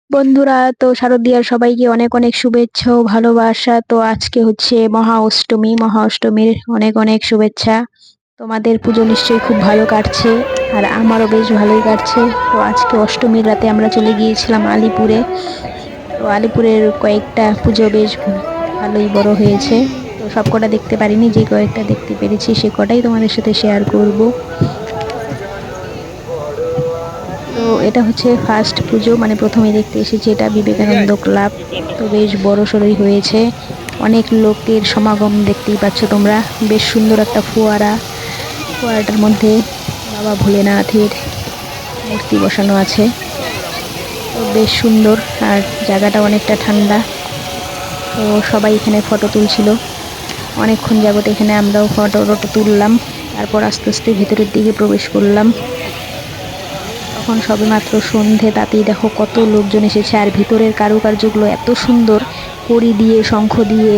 বন্ধুরা, তো শারদীয়ার সবাইকে অনেক অনেক শুভেচ্ছা ও ভালোবাসা। তো আজকে হচ্ছে মহা অষ্টমী। মহা অষ্টমীর অনেক অনেক শুভেচ্ছা। তোমাদের পুজো নিশ্চয়ই খুব ভালো কাটছে, আর আমারও বেশ ভালোই কাটছে। তো আজকে অষ্টমীর রাতে আমরা চলে গিয়েছিলাম আলিপুরে। তো আলিপুরের কয়েকটা পুজো বেশ ভালোই বড় হয়েছে। তো সবকটা দেখতে পারিনি, যে কয়েকটা দেখতে পেরেছি সে কটাই তোমাদের সাথে শেয়ার করব। তো এটা হচ্ছে ফার্স্ট পুজো, মানে প্রথমে দেখতে এসেছি এটা বিবেকানন্দ ক্লাব। তো বেশ বড় সড়ই হয়েছে, অনেক লোকের সমাগম দেখতেই পাচ্ছ তোমরা। বেশ সুন্দর একটা ফোয়ারা, ফোয়ারাটার মধ্যে বাবা ভোলেনাথের মূর্তি বসানো আছে। তো বেশ সুন্দর, আর জায়গাটা অনেকটা ঠান্ডা। তো সবাই এখানে ফটো তুলছিল অনেকক্ষণ যাবত, এখানে আমরাও ফটো টটো তুললাম। তারপর আস্তে আস্তে ভেতরের দিকে প্রবেশ করলাম। তখন সবেমাত্র সন্ধে, তাতেই দেখো কত লোকজন এসেছে। আর ভিতরের কারুকার্যগুলো এত সুন্দর, কড়ি দিয়ে, শঙ্খ দিয়ে,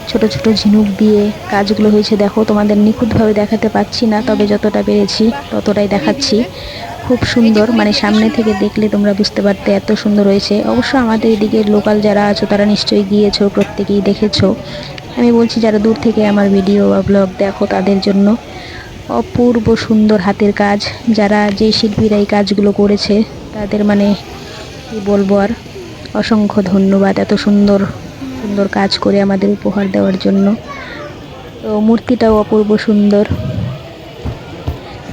ছোট ছোট ঝিনুক দিয়ে কাজগুলো হয়েছে। দেখো, তোমাদের নিখুঁতভাবে দেখাতে পাচ্ছি না, তবে যতটা পেরেছি ততটাই দেখাচ্ছি। খুব সুন্দর, মানে সামনে থেকে দেখলে তোমরা বুঝতে পারতে এত সুন্দর হয়েছে। অবশ্য আমাদের এদিকের লোকাল যারা আছো তারা নিশ্চয়ই গিয়েছো, প্রত্যেকেই দেখেছো। আমি বলছি যারা দূর থেকে আমার ভিডিও বা ব্লগ দেখো তাদের জন্য। অপূর্ব সুন্দর হাতের কাজ, যারা যে শিল্পীরা এই কাজগুলো করেছে তাদের মানে কি বলবো আর, অসংখ্য ধন্যবাদ এত সুন্দর সুন্দর কাজ করে আমাদের উপহার দেওয়ার জন্য। তো মূর্তিটাও অপূর্ব সুন্দর।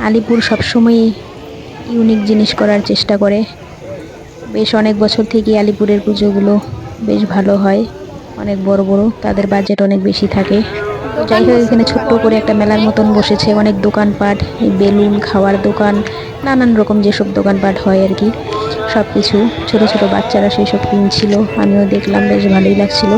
আলিপুর সবসময় ইউনিক জিনিস করার চেষ্টা করে। বেশ অনেক বছর থেকে আলিপুরের পুজোগুলো বেশ ভালো হয়, অনেক বড় বড়, তাদের বাজেট অনেক বেশি থাকে। তো যাই হোক, এখানে ছোট্ট করে একটা মেলার মতন বসেছে, অনেক দোকানপাট, বেলুন, খাওয়ার দোকান, নানান রকম যেসব দোকানপাট হয় আর কি, সব কিছু। ছোট ছোট বাচ্চারা সেই সব কিনছিল, আমিও দেখলাম, বেশ ভালোই লাগছিল।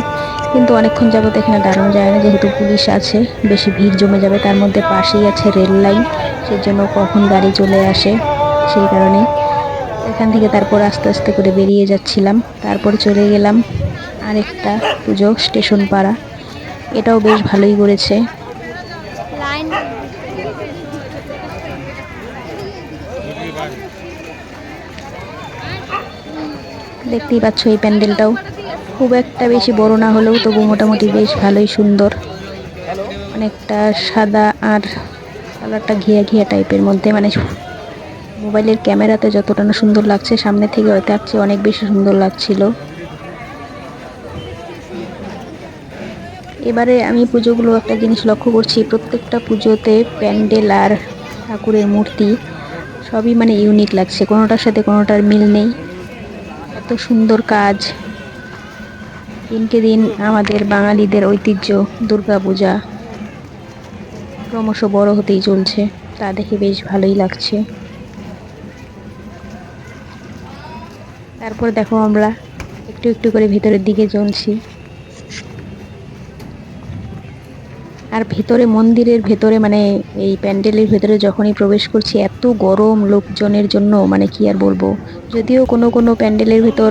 কিন্তু অনেকক্ষণ যাবত এখানে দাঁড়ানো যায় না, যেহেতু পুলিশ আছে, বেশি ভিড় জমে যাবে। তার মধ্যে পাশেই আছে রেল লাইন, সেজন্য কখন গাড়ি চলে আসে সেই কারণে। এখান থেকে তারপর আস্তে আস্তে করে বেরিয়ে যাচ্ছিলাম। তারপর চলে গেলাম আরেকটা পুজো, স্টেশন পাড়া। এটাও বেশ ভালোই করেছে। দেখতেই পাচ্ছ এই প্যান্ডেলটাও খুব একটা বেশি বড় না হলেও তবু মোটামুটি বেশ ভালোই সুন্দর। অনেকটা সাদা আর কালারটা ঘিয়া ঘিয়া টাইপের মধ্যে, মানে মোবাইলের ক্যামেরাতে যতটা না সুন্দর লাগছে, সামনে থেকে হয়তো তার চেয়ে অনেক বেশি সুন্দর লাগছিল। এবারে আমি পুজোগুলো একটা জিনিস লক্ষ্য করছি, প্রত্যেকটা পুজোতে প্যান্ডেল আর ঠাকুরের মূর্তি সবই মানে ইউনিক লাগছে, কোনোটার সাথে কোনোটার মিল নেই। এত সুন্দর কাজ। দিনকে দিন আমাদের বাঙালিদের ঐতিহ্য দুর্গাপূজা ক্রমশ বড় হতেই চলছে, তা দেখে বেশ ভালোই লাগছে। তারপর দেখো আমরা একটু একটু করে ভেতরের দিকে চলছি। আর ভেতরে, মন্দিরের ভেতরে, মানে এই প্যান্ডেলের ভেতরে যখনই প্রবেশ করছি, এত গরম লোকজনের জন্য, মানে কি আর বলবো। যদিও কোনো কোনো প্যান্ডেলের ভেতর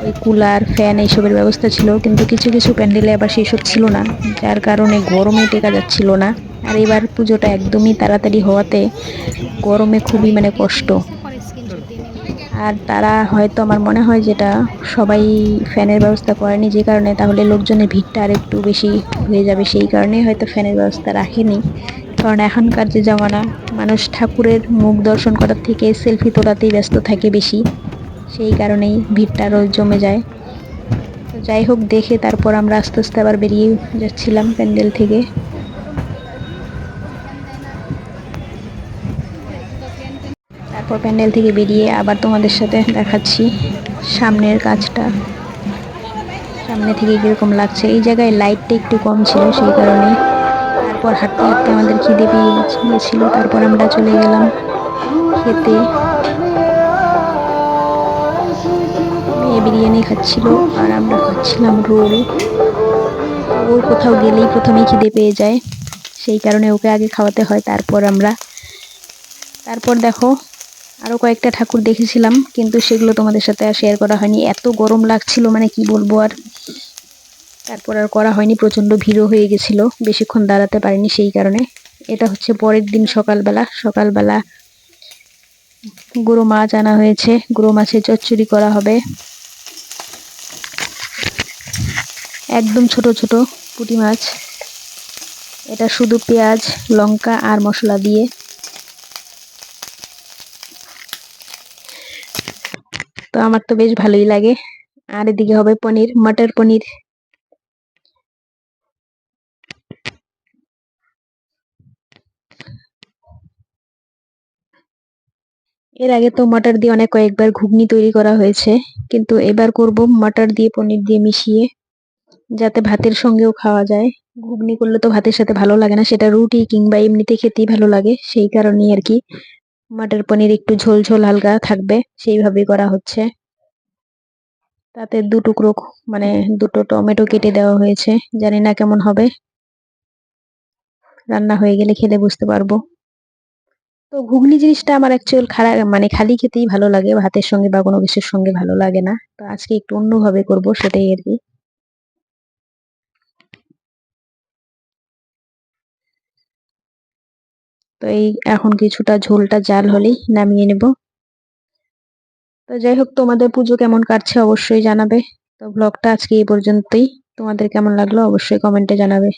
ওই কুলার, ফ্যান এইসবের ব্যবস্থা ছিল, কিন্তু কিছু কিছু প্যান্ডেলে আবার সেসব ছিল না, যার কারণে গরমে টেকা যাচ্ছিল না। আর এবার পুজোটা একদমই তাড়াতাড়ি হওয়াতে গরমে খুবই মানে কষ্ট। আর তারা হয়তো, আমার মনে হয় যেটা, সবাই ফ্যানের ব্যবস্থা করেনি, যে কারণে তাহলে লোকজনের ভিড়টা আর একটু বেশি হয়ে যাবে, সেই কারণেই হয়তো ফ্যানের ব্যবস্থা রাখেনি। কারণ এখনকার যে জামানা, মানুষ ঠাকুরের মুখ দর্শন করার থেকে সেলফি তোলাতেই ব্যস্ত থাকে বেশি, সেই কারণেই ভিড়টা আরও জমে যায়। তো যাই হোক, দেখে তারপর আমরা আস্তে আস্তে আবার বেরিয়ে যাচ্ছিলাম প্যান্ডেল থেকে। তারপর প্যান্ডেল থেকে বেরিয়ে আবার তোমাদের সাথে দেখাচ্ছি সামনের কাজটা, সামনে থেকে কিরকম লাগছে। এই জায়গায় লাইটটা একটু কম ছিল, সেই কারণে। তারপর হাঁটতে হাঁটতে আমাদের খিদে পেয়ে গিয়েছিল, তারপর আমরা চলে গেলাম খেতে। মেয়ে বিরিয়ানি খাচ্ছিল আর আমরা খাচ্ছিলাম রোল। ওর কোথাও গেলেই প্রথমেই খিদে পেয়ে যায়, সেই কারণে ওকে আগে খাওয়াতে হয়, তারপর দেখো আরো কয়েকটা ঠাকুর দেখেছিলাম, কিন্তু সেগুলো তোমাদের সাথে আর শেয়ার করা হয়নি, এত গরম লাগছিল, মানে কি বলবো আর। তারপর আর করা হয়নি, প্রচন্ড ভিড়ও হয়ে গেছিল, বেশিক্ষণ দাঁড়াতে পারিনি সেই কারণে। এটা হচ্ছে পরের দিন সকালবেলা। গুঁড়ো মাছ আনা হয়েছে, গুঁড়ো মাছের চচ্চড়ি করা হবে। একদম ছোট ছোট পুঁটি মাছ। এটা শুধু পেঁয়াজ, লঙ্কা আর মশলা দিয়ে। তো আমার তো বেশ ভালোই লাগে। আর এদিকে হবে পনির, মটর পনির। এর আগে তো মটর দিয়ে অনেক কয়েকবার ঘুগনি তৈরি করা হয়েছে, কিন্তু এবার করব মটর দিয়ে পনির দিয়ে মিশিয়ে, যাতে ভাতের সঙ্গেও খাওয়া যায়। ঘুগনি করলে তো ভাতের সাথে ভালো লাগে না, সেটা রুটি কিংবা এমনিতে খেতেই ভালো লাগে, সেই কারণেই আর কি। মটর পনির একটু ঝোল ঝোল হালকা থাকবে সেইভাবেই করা হচ্ছে। তাতে মানে দুটো টমেটো কেটে দেওয়া হয়েছে। জানি না কেমন হবে, রান্না হয়ে গেলে খেলে বুঝতে পারবো। তো ঘুগনি জিনিসটা আমার অ্যাকচুয়াল মানে খালি খেতেই ভালো লাগে, ভাতের সঙ্গে বা কোনো কিছুর সঙ্গে ভালো লাগে না। তো আজকে একটু অন্যভাবে করব, সেটাই আর কি। তো এই এখন কিছুটা ঝোলটা জাল হলেই নামিয়ে নেব। তো যাই হোক, তোমাদের পুজো কেমন কাটছে অবশ্যই জানাবে। তো ব্লগটা আজকে এই পর্যন্তই। তোমাদের কেমন লাগলো অবশ্যই কমেন্টে জানাবে।